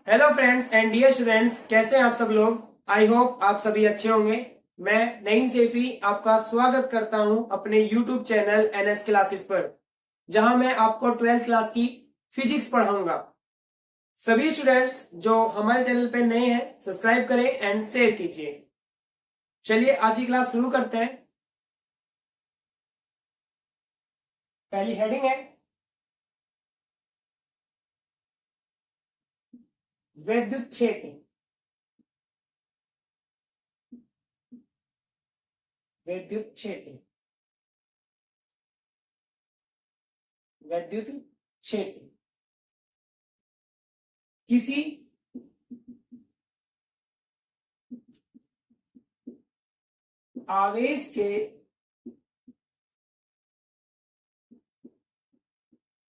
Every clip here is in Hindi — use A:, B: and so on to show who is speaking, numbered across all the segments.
A: Hello friends and dear students, कैसे हैं आप सब लोग। आई होप आप सभी अच्छे होंगे। मैं नईम सैफी आपका स्वागत करता हूं अपने यूट्यूब चैनल एनएस क्लासेस पर, जहां मैं आपको 12th क्लास की फिजिक्स पढ़ाऊंगा। सभी स्टूडेंट्स जो हमारे चैनल पर नए हैं, सब्सक्राइब करें एंड शेयर कीजिए। चलिए आज की क्लास शुरू करते हैं। पहली हेडिंग है विद्युत क्षेत्र। विद्युत क्षेत्र, विद्युत क्षेत्र किसी आवेश के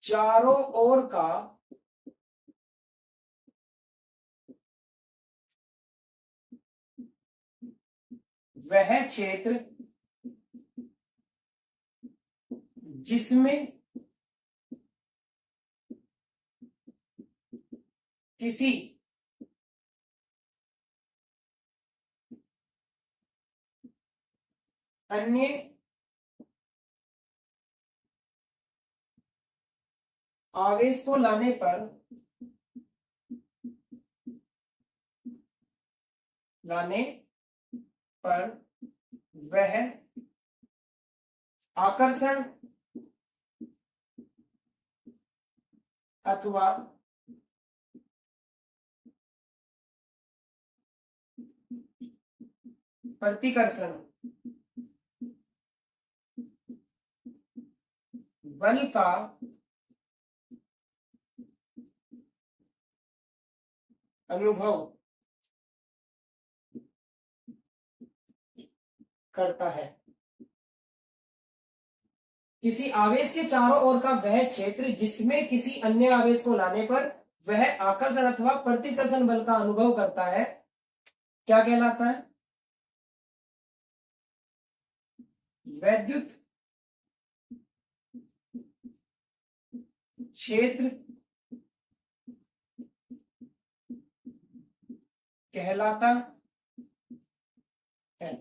A: चारों ओर का वह क्षेत्र जिसमें किसी अन्य आवेश को लाने पर वह आकर्षण अथवा प्रतिकर्षण बल का अनुभव करता है। किसी आवेश के चारों ओर का वह क्षेत्र जिसमें किसी अन्य आवेश को लाने पर वह आकर्षण अथवा प्रतिकर्षण बल का अनुभव करता है, क्या कहलाता है? विद्युत क्षेत्र कहलाता है।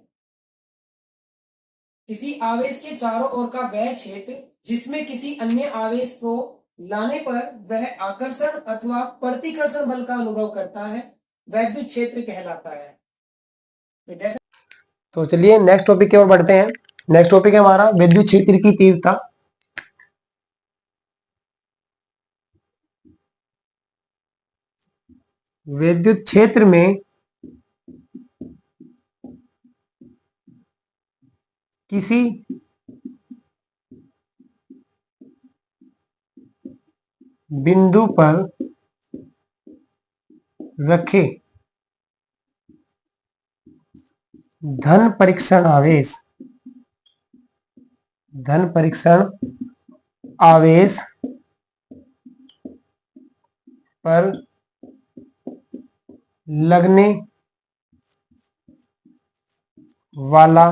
A: किसी आवेश के चारों ओर का वह क्षेत्र जिसमें किसी अन्य आवेश को लाने पर वह आकर्षण अथवा प्रतिकर्षण बल का अनुभव करता है, विद्युत क्षेत्र कहलाता है।
B: तो चलिए नेक्स्ट टॉपिक की ओर बढ़ते हैं। नेक्स्ट टॉपिक है हमारा विद्युत क्षेत्र की तीव्रता। विद्युत क्षेत्र में किसी बिंदु पर रखे धन परीक्षण आवेश पर लगने वाला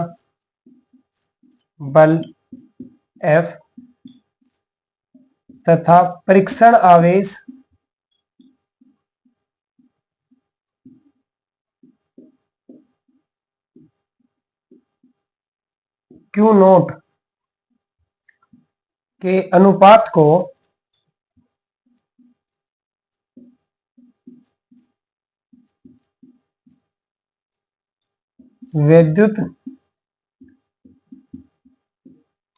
B: बल F तथा परीक्षण आवेश Q नोट के अनुपात को विद्युत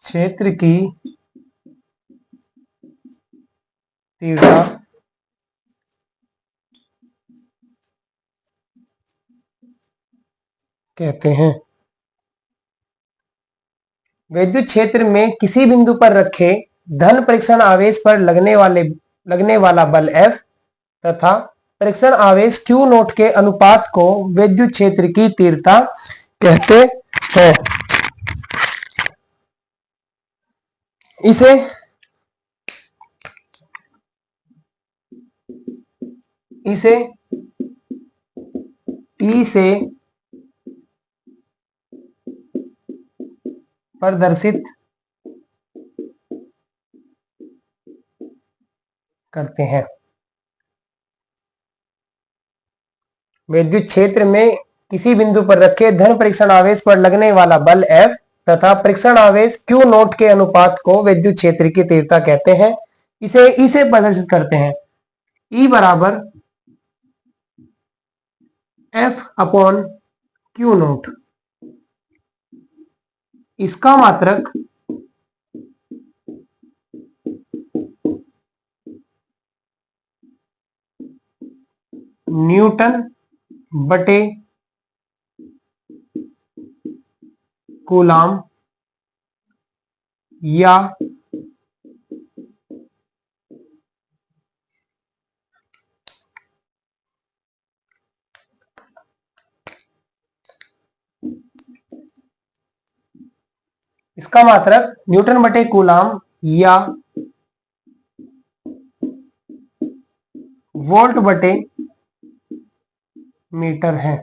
B: क्षेत्र की तीव्रता कहते हैं। विद्युत क्षेत्र में किसी बिंदु पर रखे धन परीक्षण आवेश पर लगने वाला बल F तथा परीक्षण आवेश Q नोट के अनुपात को विद्युत क्षेत्र की तीव्रता कहते हैं। इसे इसे E से प्रदर्शित करते हैं। विद्युत क्षेत्र में किसी बिंदु पर रखे धन परीक्षण आवेश पर लगने वाला बल F तथा परीक्षण आवेश Q नोट के अनुपात को विद्युत क्षेत्र की तीव्रता कहते हैं। इसे E से प्रदर्शित करते हैं। E बराबर F अपॉन Q नोट। इसका मात्रक न्यूटन बटे कूलाम या इसका मात्रक न्यूटन बटे कूलाम या वोल्ट बटे मीटर है।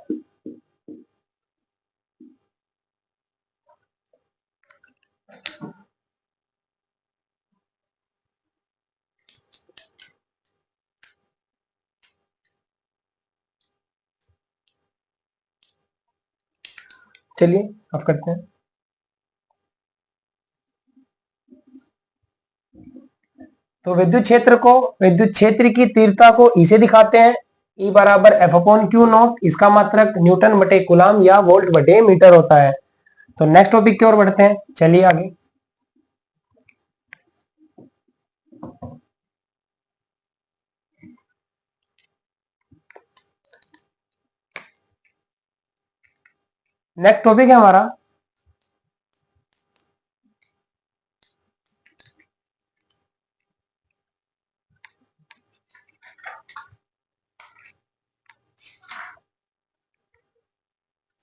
B: चलिए अब करते हैं। तो विद्युत क्षेत्र की तीव्रता को ई से दिखाते हैं। ई बराबर एफ अपॉन क्यू नॉट। इसका मात्रक न्यूटन बटे कूलाम या वोल्ट बटे मीटर होता है। तो नेक्स्ट टॉपिक की ओर बढ़ते हैं। चलिए आगे। नेक्स्ट टॉपिक है हमारा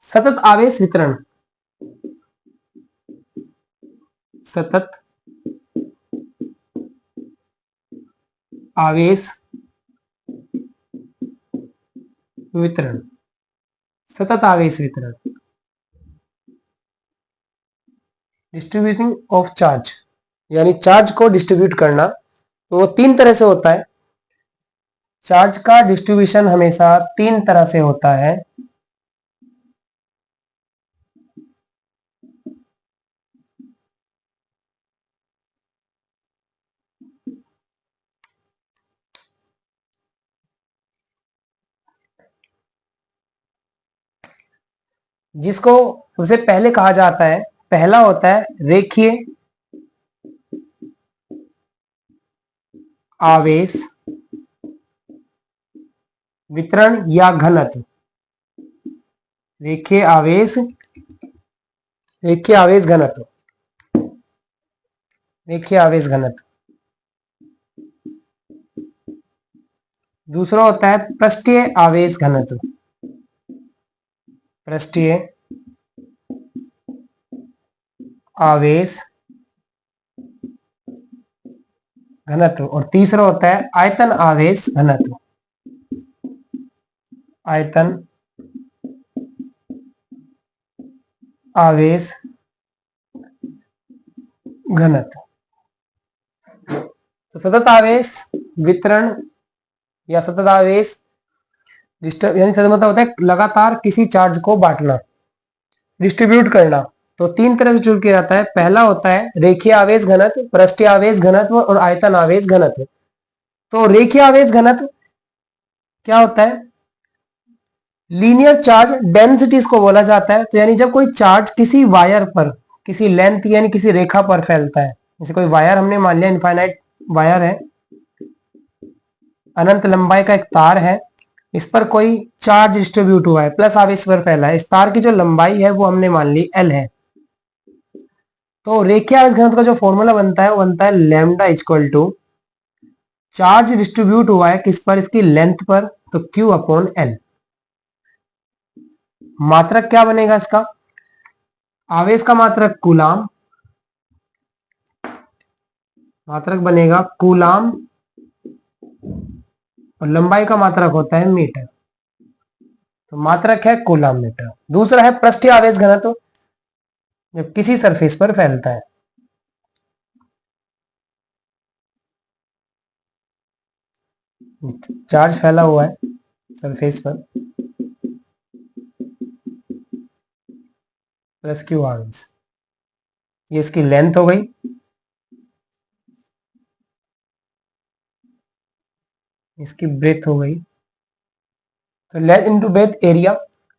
B: सतत आवेश वितरण। सतत आवेश वितरण। सतत आवेश वितरण डिस्ट्रीब्यूटिंग ऑफ चार्ज, यानी चार्ज को डिस्ट्रीब्यूट करना। तो वो तीन तरह से होता है। चार्ज का डिस्ट्रीब्यूशन हमेशा तीन तरह से होता है। जिसको सबसे पहले कहा जाता है, पहला होता है रेखीय आवेश वितरण या घनत्व। रेखीय आवेश घनत्व। रेखीय आवेश घनत्व। दूसरा होता है पृष्ठीय आवेश घनत्व। पृष्ठीय आवेश घनत्व। और तीसरा होता है आयतन आवेश घनत्व। आयतन आवेश घनत्व। तो सतत आवेश वितरण या सतत आवेश यानी सतत मतलब होता है लगातार किसी चार्ज को बांटना, डिस्ट्रीब्यूट करना। तो तीन तरह से शुरू किया जाता है। पहला होता है रेखीय आवेश घनत्व, पृष्ठीय आवेश घनत्व और आयतन आवेश घनत्व। तो रेखीय आवेश घनत्व क्या होता है? लीनियर चार्ज डेंसिटीज को बोला जाता है। तो यानी जब कोई चार्ज किसी वायर पर, किसी लेंथ यानी किसी रेखा पर फैलता है, जैसे कोई वायर हमने मान लिया इनफाइनाइट वायर है, अनंत लंबाई का एक तार है, इस पर कोई चार्ज डिस्ट्रीब्यूट हुआ है, प्लस आवेश पर फैला है। इस तार की जो लंबाई है वो हमने मान ली L है। तो रेखीय आवेश घनत्व का जो फॉर्मूला बनता है वो बनता है lambda equal to charge distribute हुआ है किस पर, इसकी लेंथ पर, तो Q अपॉन L। मात्रक क्या बनेगा इसका? आवेश का मात्रक कूलाम, मात्रक बनेगा कूलाम, और लंबाई का मात्रक होता है मीटर। तो मात्रक है कूलाम मीटर। दूसरा है पृष्ठीय आवेश घनत्व, जब किसी सरफेस पर फैलता है। चार्ज फैला हुआ है सरफेस पर, प्लस क्यू आवेश। ये इसकी लेंथ हो गई, इसकी ब्रेथ हो गई। तो लेंथ इंटू ब्रेथ एरिया,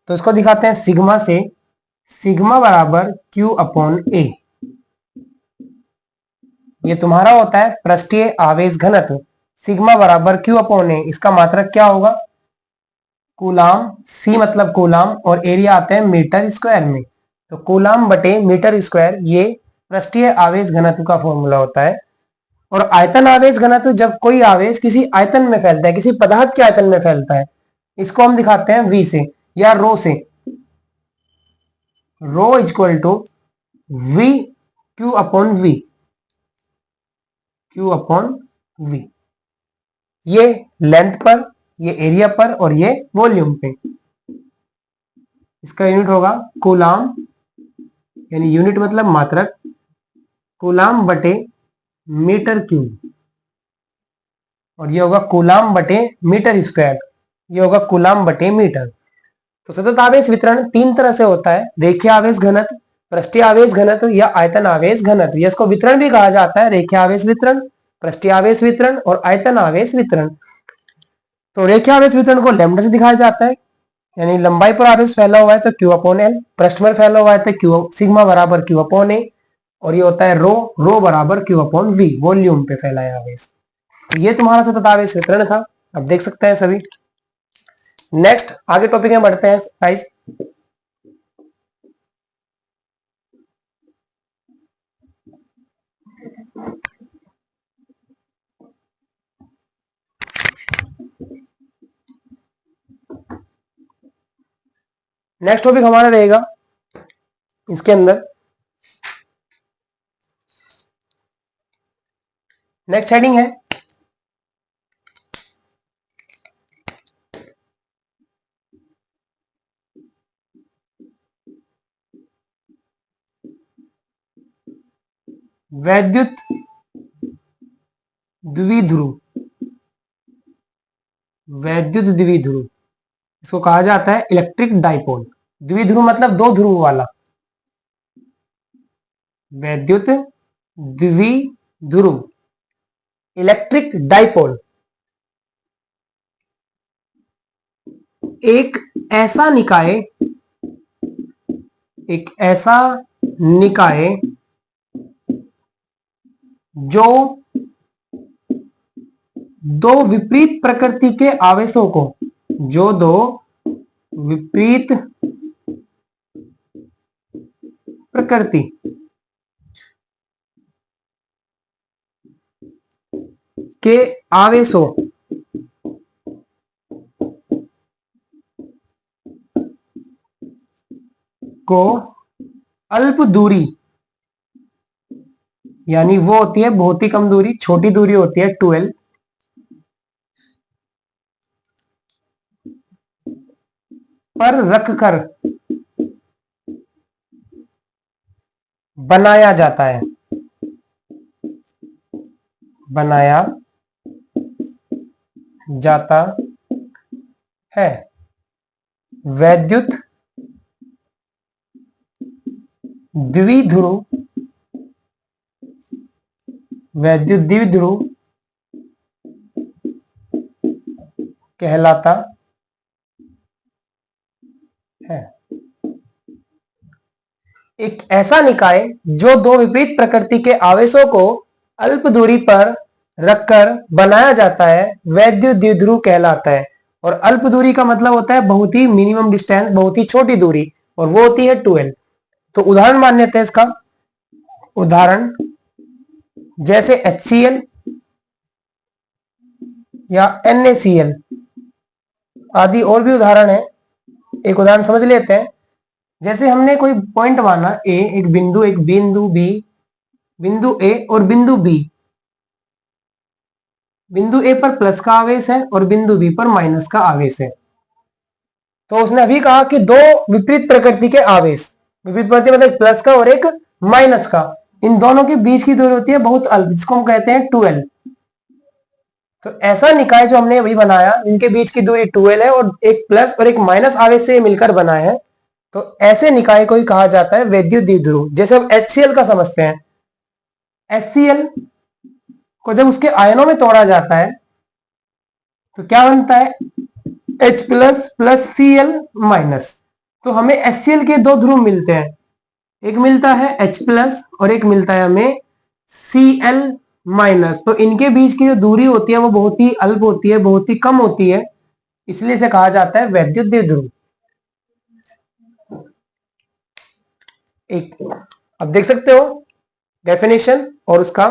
B: तो इसको दिखाते हैं सिग्मा से। सिग्मा बराबर क्यू अपॉन ए। ये तुम्हारा होता है पृष्ठीय आवेश घनत्व। सिग्मा बराबर क्यू अपॉन ए, इसका मात्रक क्या होगा? कूलाम। सी मतलब कूलाम और एरिया आता है मीटर स्क्वायर में। तो कूलाम बटे मीटर स्क्वायर, ये पृष्ठीय आवेश घनत्व का फॉर्मूला होता है। और आयतन आवेश घनत्व, जब कोई आवेश किसी आयतन में फैलता है, किसी पदार्थ के आयतन में फैलता है, इसको हम दिखाते हैं वी से या रो से। Rho equal to V Q upon V, Q upon V. ये लेंथ पर, ये एरिया पर और ये वॉल्यूम पे। इसका यूनिट होगा कूलाम, यानी यूनिट मतलब मात्रक, कूलाम बटे मीटर क्यूब। और ये होगा कूलाम बटे मीटर स्क्वायर, ये होगा कूलाम बटे मीटर। तो सतत आवेश वितरण तीन तरह से होता है: रेखीय आवेश घनत्व, पृष्ठीय आवेश घनत्व या आयतन आवेश घनत्व। इसको वितरण भी कहा जाता है: रेखीय आवेश वितरण, पृष्ठीय आवेश वितरण और आयतन आवेश वितरण। तो रेखीय आवेश वितरण को लैम्बडा से दिखाया जाता है, यानी लंबाई पर आवेश फैला हुआ है तो क्यू अपॉन एल, पृष्ठ पर फैला हुआ है तो क्यू सिग्मा बराबर क्यू अपॉन ए, और ये होता है रो, रो बराबर क्यू अपॉन वी, वॉल्यूम पे फैला है आवेश। तो ये तुम्हारा सतत आवेश वितरण था। अब देख सकते हैं सभी। नेक्स्ट आगे टॉपिक में बढ़ते हैं गाइस। नेक्स्ट टॉपिक हमारा रहेगा इसके अंदर, नेक्स्ट हेडिंग है वैद्युत द्विध्रुव। वैद्युत द्विध्रुव, इसको कहा जाता है इलेक्ट्रिक डाइपोल। द्विध्रुव मतलब दो ध्रुव वाला। वैद्युत द्विध्रुव, इलेक्ट्रिक डाइपोल, एक ऐसा निकाय, एक ऐसा निकाय जो दो विपरीत प्रकृति के आवेशों को, जो दो विपरीत प्रकृति के आवेशों को अल्प दूरी, यानी वो होती है बहुत ही कम दूरी, छोटी दूरी होती है 12, पर रखकर बनाया जाता है, बनाया जाता है। वैद्युत द्विध्रुव, वैद्युत द्विध्रुव कहलाता है। एक ऐसा निकाय जो दो विपरीत प्रकृति के आवेशों को अल्प दूरी पर रखकर बनाया जाता है, वैद्युत द्विध्रुव कहलाता है। और अल्प दूरी का मतलब होता है बहुत ही मिनिमम डिस्टेंस, बहुत ही छोटी दूरी, और वो होती है 12। तो उदाहरण मान लेते हैं इसका। उदाहरण जैसे HCl या NaCl आदि और भी उदाहरण है। एक उदाहरण समझ लेते हैं। जैसे हमने कोई पॉइंट माना ए, एक बिंदु बी, बिंदु ए और बिंदु बी। बिंदु ए पर प्लस का आवेश है और बिंदु बी पर माइनस का आवेश है। तो उसने अभी कहा कि दो विपरीत प्रकृति के आवेश, विपरीत प्रकृति मतलब एक प्लस का और एक माइनस का, इन दोनों के बीच की दूरी होती है बहुत अल्प, जिसको हम कहते हैं 12। तो ऐसा निकाय जो हमने अभी बनाया, इनके बीच की दूरी 12 है और एक प्लस और एक माइनस आवेश से मिलकर बना है, तो ऐसे निकाय को ही कहा जाता है वैद्युत द्विध्रुव। जैसे हम HCl का समझते हैं, HCl को जब उसके आयनों में तोड़ा जाता है तो क्या बनता है, H plus plus Cl minus. तो हमें HCl के दो ध्रुव मिलते हैं, एक मिलता है H प्लस और एक मिलता है हमें Cl माइनस। तो इनके बीच की जो दूरी होती है वो बहुत ही अल्प होती है, बहुत ही कम होती है, इसलिए इसे कहा जाता है वैद्युत द्विध्रुव। एक अब देख सकते हो डेफिनेशन और उसका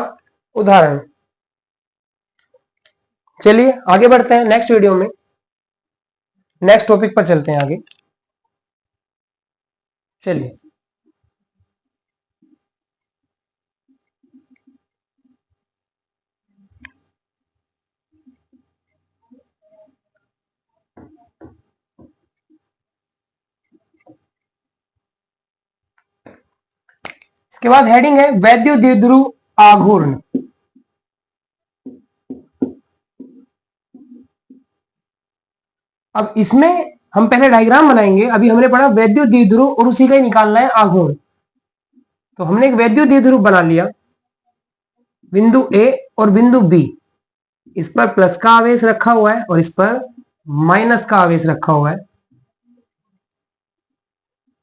B: उदाहरण। चलिए आगे बढ़ते हैं, नेक्स्ट वीडियो में नेक्स्ट टॉपिक पर चलते हैं आगे। चलिए इसके बाद हेडिंग है वैद्युत द्विध्रुव आघूर्ण। अब इसमें हम पहले डायग्राम बनाएंगे। अभी हमने पढ़ा वैद्युत द्विध्रुव और उसी का ही निकालना है आघूर्ण। तो हमने एक वैद्युत द्विध्रुव बना लिया, बिंदु ए और बिंदु बी, इस पर प्लस का आवेश रखा हुआ है और इस पर माइनस का आवेश रखा हुआ है,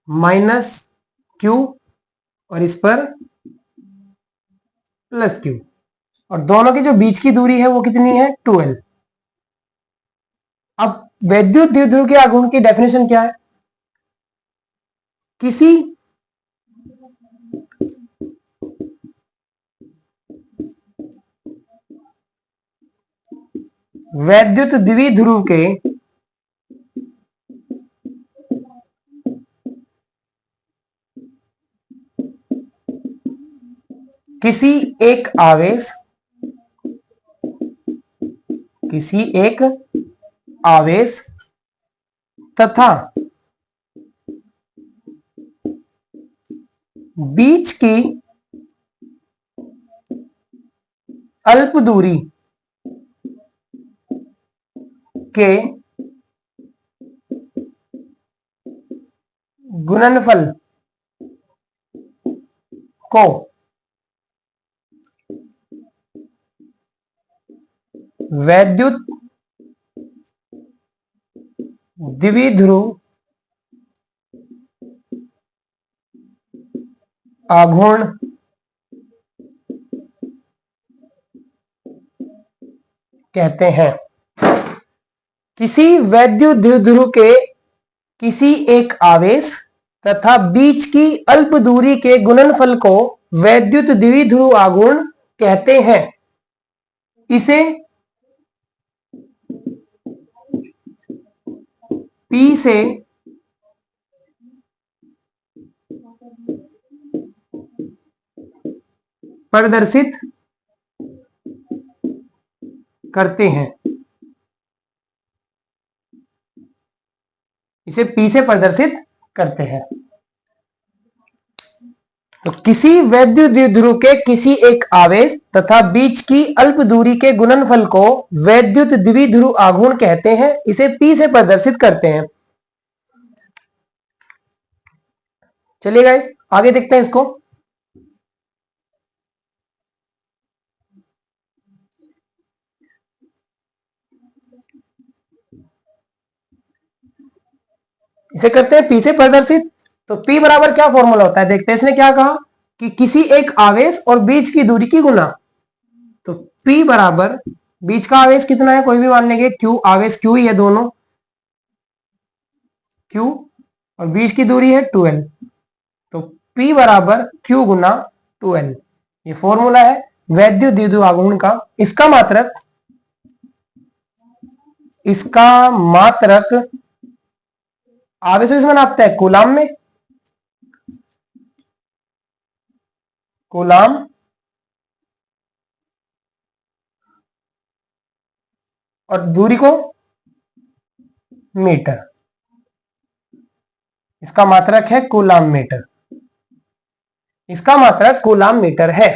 B: माइनस क्यू और इस पर प्लस क्यू, और दोनों की जो बीच की दूरी है वो कितनी है, 12। अब वैद्युत द्विध्रुव के आघूर्ण की डेफिनेशन क्या है, किसी वैद्युत द्विध्रुव के किसी एक आवेश, किसी एक आवेश तथा बीच की अल्प दूरी के गुणनफल को वैद्युत द्विध्रुव आघूर्ण कहते हैं। किसी वैद्युत द्विध्रुव के किसी एक आवेश तथा बीच की अल्प दूरी के गुणनफल को वैद्युत द्विध्रुव आघूर्ण कहते हैं। इसे P से प्रदर्शित करते हैं, इसे P से प्रदर्शित करते हैं। तो किसी वैद्युत द्विध्रुव के किसी एक आवेश तथा बीच की अल्प दूरी के गुणनफल को वैद्युत द्विध्रुव आघूर्ण कहते हैं, इसे P से प्रदर्शित करते हैं। चलिए गाइस आगे देखते हैं इसको। इसे करते हैं P से प्रदर्शित। तो P बराबर क्या फॉर्मूला होता है, देखते हैं। इसने क्या कहा कि किसी एक आवेश और बीच की दूरी की गुना। तो P बराबर, बीच का आवेश कितना है कोई भी मान लेंगे, Q, आवेश Q ही है दोनों, Q, और बीच की दूरी है 12। तो P बराबर Q गुना 12, ये फॉर्मूला है वैद्युत द्विध्रुव आघूर्ण का। इसका मात्रक आवेश में नापता है कूलाम में, कूलाम और दूरी को मीटर। इसका मात्रक है कूलाम मीटर, इसका मात्रक कूलाम मीटर है।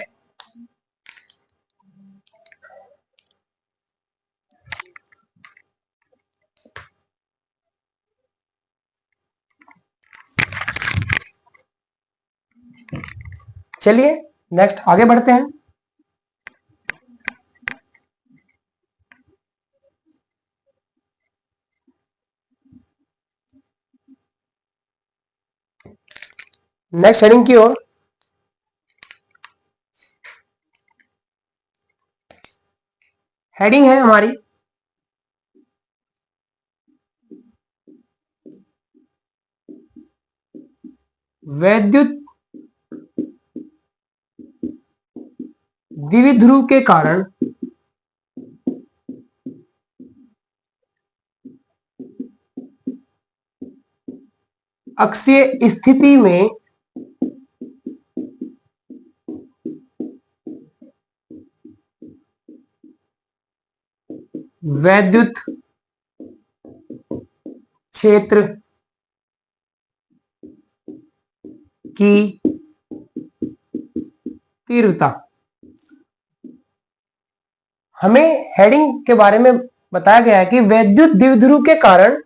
B: चलिए नेक्स्ट आगे बढ़ते हैं। नेक्स्ट हेडिंग की ओर। हेडिंग है हमारी वैद्युत द्विध्रुव के कारण अक्षीय स्थिति में वैद्युत क्षेत्र की तीव्रता। हमें हेडिंग के बारे में बताया गया है कि वैद्युत द्विध्रुव के कारण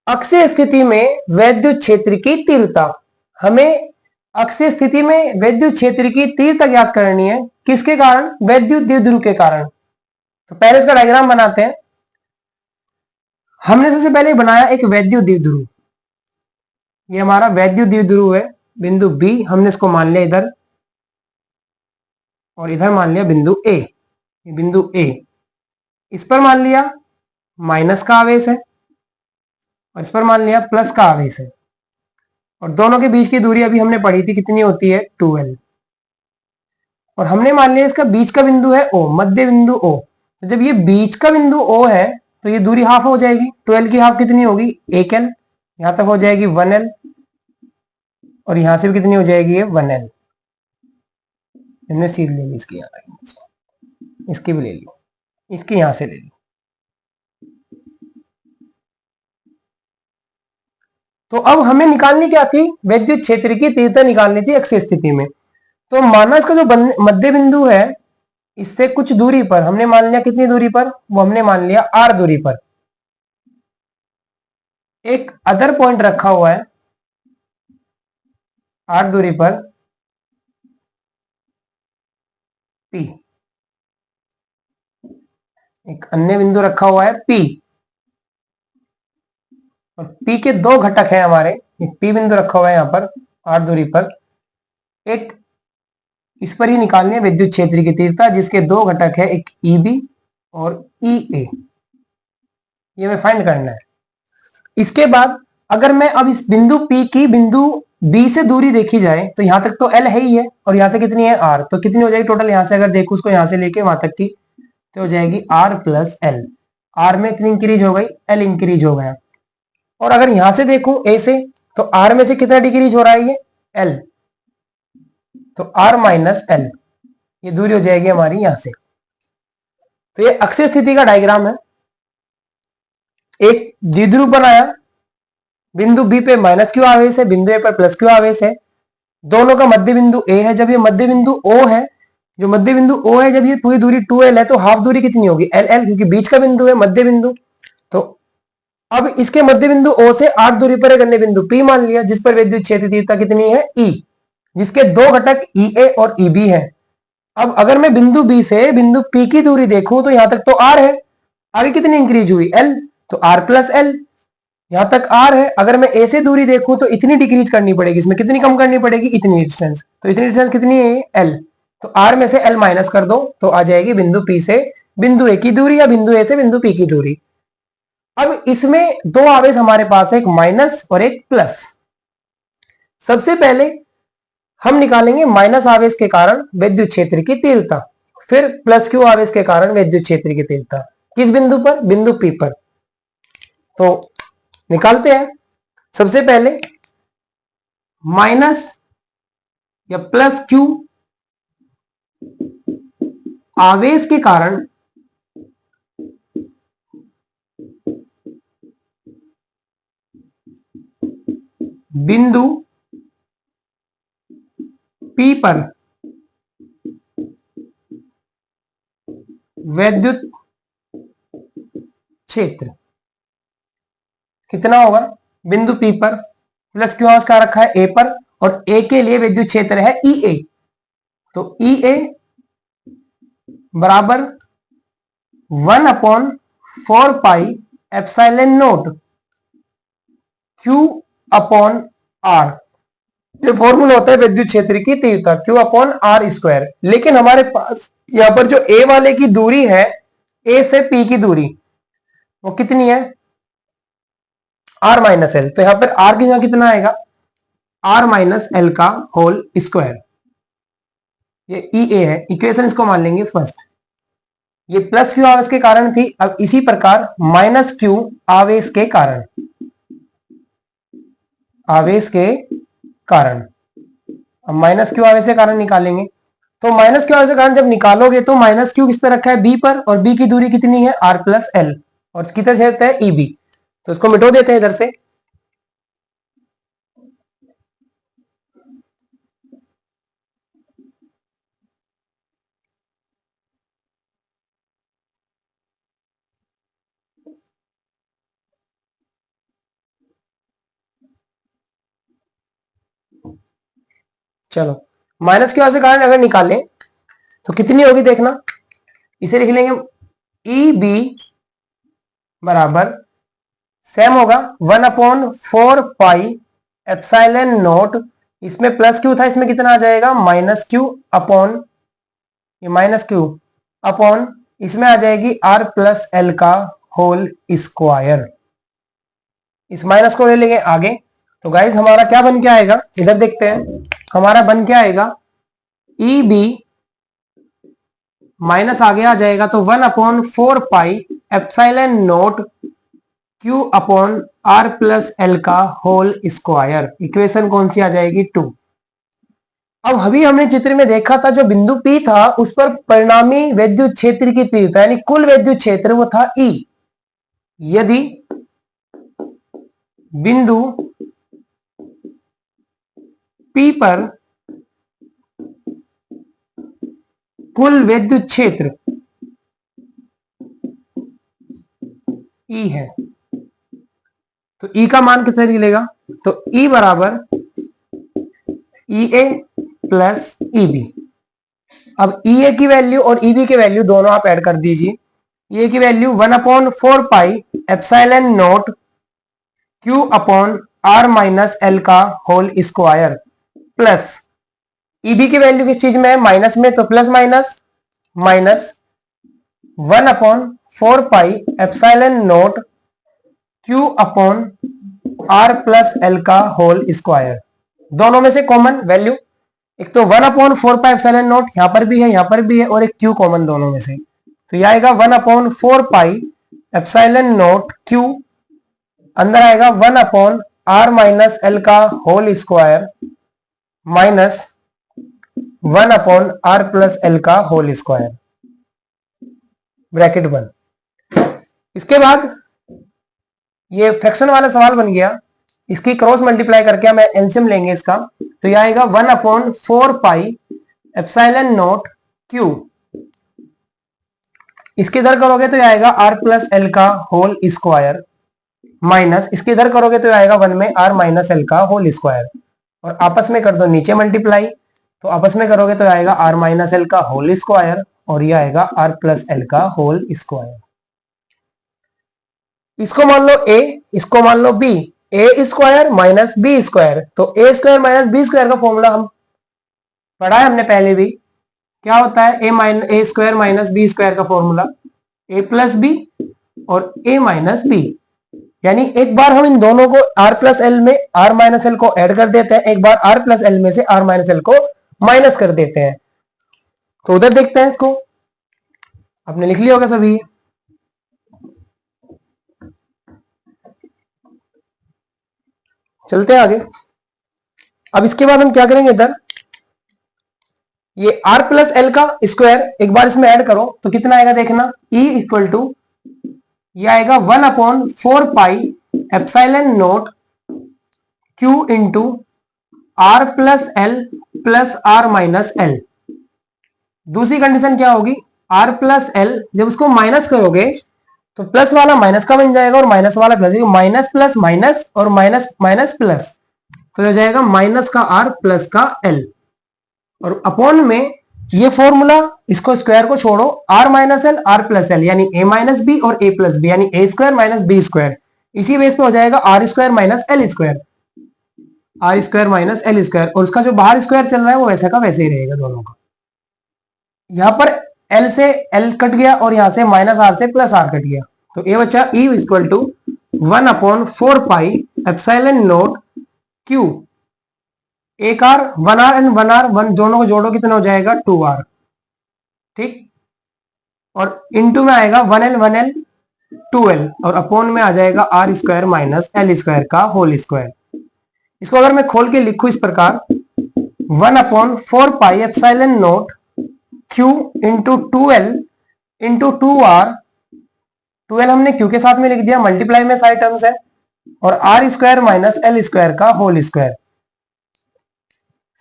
B: अक्षीय स्थिति में वैद्युत क्षेत्र की तीव्रता। हमें अक्षीय स्थिति में वैद्युत क्षेत्र की तीव्रता ज्ञात करनी है। किसके कारण? वैद्युत द्विध्रुव के कारण। तो पहले इसका डायग्राम बनाते हैं। हमने सबसे पहले बनाया एक वैद्युत द्विध्रुव। ये हमारा वैद्युत द्विध्रुव है, बिंदु बी हमने इसको मान लिया इधर, और इधर मान लिया बिंदु ए। बिंदु ए, इस पर मान लिया माइनस का आवेश है और इस पर मान लिया प्लस का आवेश है, और दोनों के बीच की दूरी अभी हमने पढ़ी थी कितनी होती है 2l। और हमने मान लिया इसका बीच का बिंदु है O, मध्य बिंदु O। तो जब ये बीच का बिंदु O है तो ये दूरी हाफ हो जाएगी। 12 की हाफ कितनी होगी 1l, यहां तक हो जाएगी 1l, और यहां से भी कितनी हो जाएगी ये 1l। हमने सीध ले ली इसकी, यहां तक इसकी भी ले ली, इसकी यहां से ले ली। तो अब हमें निकालनी क्या थी? वैद्युत क्षेत्र की तीव्रता निकालनी थी अक्षीय स्थिति में। तो माना इसका जो मध्य बिंदु है इससे कुछ दूरी पर, हमने मान लिया कितनी दूरी पर? वो हमने मान लिया r दूरी पर एक अदर पॉइंट रखा हुआ है, r दूरी पर p, एक अन्य बिंदु रखा हुआ है p, और p के दो घटक हैं हमारे। एक p बिंदु रखा हुआ है यहां पर r दूरी पर, एक इस पर ही निकालनी है विद्युत क्षेत्र की तीव्रता, जिसके दो घटक है, एक EB और EA। ये हमें फाइंड करना है। इसके बाद अगर मैं अब इस बिंदु P की बिंदु B से दूरी देखी जाए तो यहां तक तो L है ही है, और यहां से कितनी है R। तो कितनी हो जाएगी टोटल? यहां से अगर देखो उसको यहां से लेके वहां तक की, तो हो जाएगी R प्लस L। R में इतनी इंक्रीज हो गई, L इंक्रीज हो गया। और अगर यहां से देखो A से, तो R में से कितना डिक्रीज हो रहा है? ये L, तो R माइनस L, ये दूरी हो जाएगी हमारी यहां से। तो ये अक्षीय स्थिति का डायग्राम है। एक द्विध्रुव बनाया, बिंदु बी पे माइनस क्यू आवेश है, बिंदु ए पर प्लस क्यू आवेश है, दोनों का मध्य बिंदु ए है। जब ये मध्य बिंदु ओ है, जो मध्य बिंदु ओ है, जब ये पूरी दूरी 2l है, तो हाफ दूरी कितनी होगी? LL, क्योंकि बीच का बिंदु है मध्य बिंदु। तो अब इसके मध्य बिंदु O से 8 दूरी पर एक अन्य बिंदु P मान लिया, जिस पर विद्युत क्षेत्र तीव्रता कितनी है E, जिसके दो घटक EA और EB है। अब अगर मैं बिंदु B से बिंदु P की दूरी देखूं तो यहां तक तो R है, आगे कितनी इंक्रीज हुई? L, तो R प्लस L, यहां तक R है। अगर मैं A से दूरी देखूं तो इतनी डिक्रीज करनी पड़ेगी, इसमें कितनी कम करनी पड़ेगी? इतनी डिस्टेंस। तो इतनी डिस्टेंस कितनी है? L। तो R में से L माइनस कर दो तो आ जाएगी बिंदु P से बिंदु A की दूरी, या बिंदु A से बिंदु P की दूरी। अब इसमें दो आवेश हमारे पास है, एक माइनस और एक प्लस। सबसे पहले हम निकालेंगे माइनस आवेश के कारण विद्युत क्षेत्र की तीव्रता, फिर प्लस क्यू आवेश के कारण विद्युत क्षेत्र की तीव्रता। किस बिंदु पर? बिंदु P पर। तो निकालते हैं। सबसे पहले माइनस या प्लस क्यू आवेश के कारण बिंदु P पर वैद्युत क्षेत्र कितना होगा? बिंदु P पर प्लस क्यू आवेश का रखा है A पर, और ए के लिए विद्युत क्षेत्र है ई ए। तो ई ए बराबर 1/4 पाई क्यू अपॉन आर। ये फॉर्मूला होता है विद्युत क्षेत्र की तीव्रता क्यू अपॉन आर स्क्वायर। लेकिन हमारे पास यहां पर जो ए वाले की दूरी है, ए से पी की दूरी, वो कितनी है? R minus l. तो यहां पर आर की जगह कितना आएगा? आर माइनस एल का होल स्क्वायर। ये ई ए है, इक्वेशन इसको मान लेंगे फर्स्ट। ये प्लस क्यू आवेश के कारण थी, अब इसी प्रकार माइनस क्यू आवेश के कारण, आवेश के कारण, अब माइनस क्यू आवेश के कारण निकालेंगे। तो माइनस क्यू आवेश के कारण जब निकालोगे तो माइनस क्यू किस पे रखा है? बी पर, और बी की दूरी कितनी है? आर प्लस एल, और किधर क्षेत्र है? E B. तो इसको मिटो देते हैं इधर से। चलो, माइनस क्यू से कारण अगर निकालें तो कितनी होगी देखना। इसे लिख लेंगे ई बी बराबर सेम होगा 1/4 पाई एप्सिलॉन नॉट। इसमें प्लस क्यू था, इसमें कितना आ जाएगा? माइनस क्यू अपॉन, ये माइनस क्यू अपॉन, इसमें आ जाएगी आर प्लस एल का होल स्क्वायर। इस माइनस को ले लेंगे आगे। तो गाइज हमारा क्या बन के आएगा? इधर देखते हैं, हमारा बन के आएगा ई बी माइनस आगे आ जाएगा तो 1/4 pi epsilon not Q upon are plus L का होल स्क्वायर। इक्वेशन कौन सी आ जाएगी? 2। अब अभी हमने चित्र में देखा था जो बिंदु P था उस पर परिणामी विद्युत क्षेत्र की तीव्रता यानी कुल विद्युत क्षेत्र वो था E। यदि बिंदु P पर कुल विद्युत क्षेत्र E है तो E का मान कितना निकलेगा? तो E बराबर ई ए प्लस ई बी। अब ई ए की वैल्यू और ई बी की वैल्यू दोनों आप ऐड कर दीजिए। ई ए की value 1/4 pi epsilon not Q upon R minus L का whole square plus E B की वैल्यू किस चीज में है? माइनस में, तो plus minus minus 1/4 pi epsilon not Q upon are plus L का होल स्क्वायर। दोनों में से कॉमन वैल्यू, एक तो 1/4 पाई एप्सिलॉन नॉट यहां पर भी है, यहां पर भी है, और एक क्यू कॉमन दोनों में से, तो यह आएगा 1/4 पाई एप्सिलॉन नॉट क्यू, अंदर आएगा 1/r माइनस एल का whole square minus 1/r plus L का होल स्क्वायर, ब्रैकेट बंद। इसके बाद ये फ्रैक्शन वाला सवाल बन गया, इसकी क्रॉस मल्टीप्लाई करके हम एलसीएम लेंगे इसका, तो यह आएगा 1/4 पाई एप्सिलॉन नॉट क्यू। इसके इधर करोगे तो यह आएगा r प्लस एल का होल स्क्वायर माइनस, इसके इधर करोगे तो यह आएगा 1 में r माइनस एल का होल स्क्वायर, और आपस में कर दो नीचे मल्टीप्लाई, तो आपस में करोगे तो आएगा r माइनस एल का होल स्क्वायर और यह आएगा r प्लस एल का होल स्क्वायर। इसको मान लो a, इसको मान लो b, ए स्क्वायर माइनस बी स्क्वायर। तो ए स्क्वायर माइनस बी स्क्वायर का फॉर्मूला हम पढ़ा है हमने पहले भी, क्या होता है? ए स्क्वायर माइनस बी स्क्वायर का फॉर्मूला ए प्लस बी और ए माइनस बी। यानी एक बार हम इन दोनों को आर प्लस एल में आर माइनस एल को ऐड कर देते हैं, एक बार आर प्लस एल में से आर माइनस एल को माइनस कर देते हैं। तो उधर देखते हैं, इसको आपने लिख लिया होगा सभी। चलते हैं आगे। अब इसके बाद हम क्या करेंगे, इधर ये r प्लस एल का स्क्वायर एक बार इसमें ऐड करो तो कितना आएगा देखना, E इक्वल टू ये आएगा 1/4 pi epsilon not Q into r plus L plus r minus L. दूसरी कंडीशन क्या होगी, r प्लस एल जब उसको माइनस करोगे तो प्लस वाला माइनस का बन जाएगा और माइनस वाला प्लस, माइनस प्लस माइनस और माइनस माइनस प्लस, तो हो जाएगा माइनस का आर प्लस का एल, और अपॉन में ये फॉर्मूला, इसको स्क्वायर को छोड़ो, r minus l r plus l यानी ए माइनस बी और ए प्लस बी यानी a square minus b square, इसी बेस पे हो जाएगा r square minus l square, r square minus l square, और उसका जो बाहर स्क्वायर चल रहा है वो वैसे का वैसे ही रहेगा दोनों का। यहां पर एल से एल कट गया और यहां से माइनस आर से प्लस आर कट गया, तो ये बचा E equal to 1/4 pi epsilon not Q, एक R, 1 R and 1 R, one दोनों को जोड़ो कितना हो जाएगा 2 आर, ठीक, और इनटू में आएगा 1 एल 2 एल, और अपॉन में आ जाएगा r square minus l square का होल स्क्वायर। इसको अगर मैं खोल के लिखूं इस प्रकार, 1/4 pi epsilon not q into 2 l into 2 r, 2 l हमने क्यू के साथ में लिख दिया, मल्टीप्लाई में सारी टर्म्स है, और r square minus l square का होल स्क्वायर।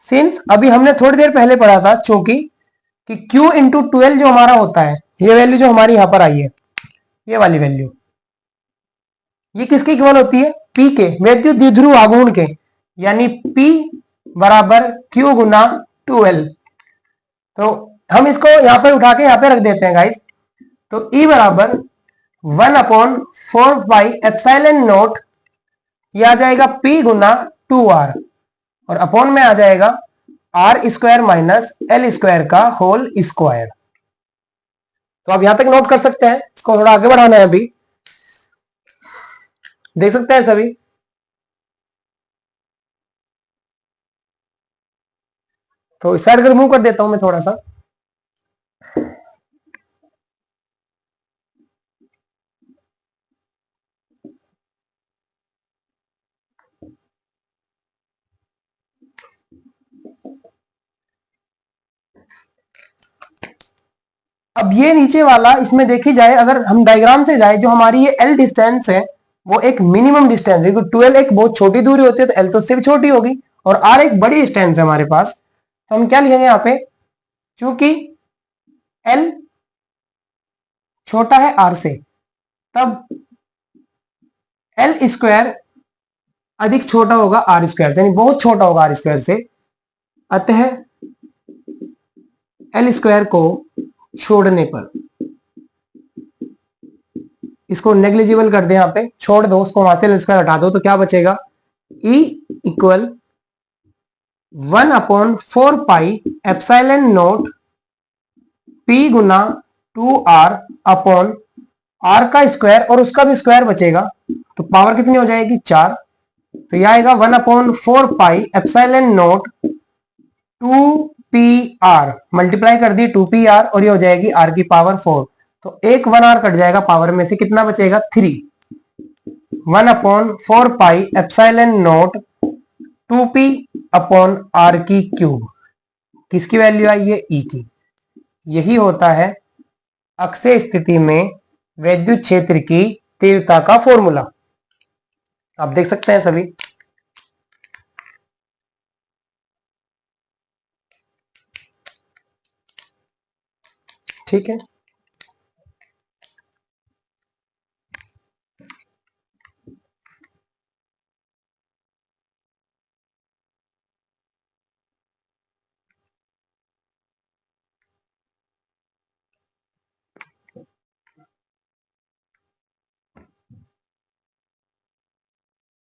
B: सिंस अभी हमने थोड़ी देर पहले पढ़ा था चूंकि कि Q इंटू 12 जो हमारा होता है, ये वैल्यू जो हमारी यहां पर आई है, ये वाली वैल्यू, ये किसके इक्वल होती है, P के, वैद्युत द्विध्रुव आघूर्ण के, यानी P बराबर Q गुना 2L। तो हम इसको यहां पर उठा के यहां पे रख देते हैं गाइस, तो E बराबर 1/4 पाई एप्सिलॉन नॉट, ये आ जाएगा P गुना 2R, और अपॉन में आ जाएगा r square minus l square का होल स्क्वायर। तो आप यहां तक नोट कर सकते हैं, इसको थोड़ा आगे बढ़ाना है, अभी देख सकते हैं सभी। तो इस साइड को रिमूव कर देता हूं मैं थोड़ा सा। अब ये नीचे वाला, इसमें देखी जाए अगर हम डायग्राम से जाए, जो हमारी ये एल डिस्टेंस है वो एक मिनिमम डिस्टेंस है, क्योंकि 12 एक बहुत छोटी दूरी होती है तो एल तो उससे भी छोटी होगी, और आर एक बड़ी डिस्टेंस है हमारे पास, तो हम क्या लिखेंगे यहाँ पे, क्योंकि एल छोटा है आर से, तब एल स्क्वायर अधिक छोटा होगा आर स्क्वायर से, यानी बहुत छोटा होगा आर स्क्वायर से, अतः एल स्क्वायर को छोड़ने पर, इसको नेग्लिजिबल कर दे, यहां पे छोड़ दो उसको, वहां से एल स्क्वायर हटा दो, तो क्या बचेगा, E equal 1/4 pi epsilon nought p गुना 2R अपॉन आर का स्क्वायर, और उसका भी स्क्वायर बचेगा, तो पावर कितनी हो जाएगी 4, तो यह आएगा 1/4 pi epsilon not 2PR, multiply कर दी 2PR, और ये हो जाएगी आर की पावर 4, तो एक 1R कट जाएगा पावर में से, कितना बचेगा 3, 1/4 pi epsilon nought 2P upon r की क्यूब, किसकी वैल्यू आई है, ई की। यही होता है अक्षय स्थिति में वैद्युत क्षेत्र की तीव्रता का फॉर्मूला। आप देख सकते हैं सभी। ठीक है।